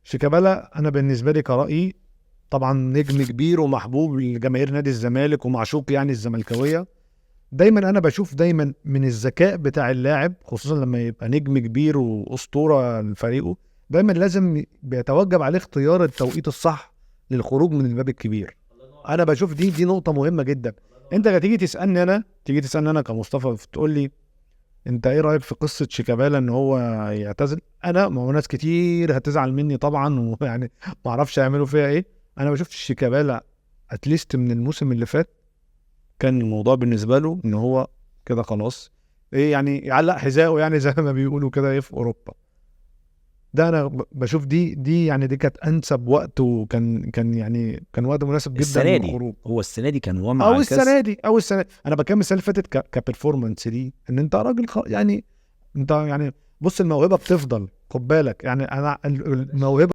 شيكابالا انا بالنسبه لي كرأيي طبعا نجم كبير ومحبوب لجماهير نادي الزمالك ومعشوق يعني الزملكاويه. دايما انا بشوف دايما من الذكاء بتاع اللاعب خصوصا لما يبقى نجم كبير واسطوره لفريقه، دايما لازم بيتوجب عليه اختيار التوقيت الصح للخروج من الباب الكبير. انا بشوف دي نقطه مهمه جدا. انت تيجي تسالني انا كمصطفى تقول لي انت ايه رايك في قصه شيكابالا ان هو يعتزل؟ انا ما هو ناس كتير هتزعل مني طبعا ويعني ما اعرفش يعملوا فيها ايه. انا ما شفتش شيكابالا اتليست من الموسم اللي فات كان الموضوع بالنسبه له ان هو كده خلاص ايه يعني يعلق حذائه يعني زي ما بيقولوا كده ايه في اوروبا. ده انا بشوف دي يعني دي كانت انسب وقت، وكان يعني كان وقت مناسب جدا السنه دي للخروج. هو السنه دي كان هو مع او الكاس. السنه دي او السنه انا بكمل السنه اللي فاتت كبرفورمانس دي ان انت راجل يعني انت يعني بص الموهبه بتفضل، خد بالك يعني انا الموهبه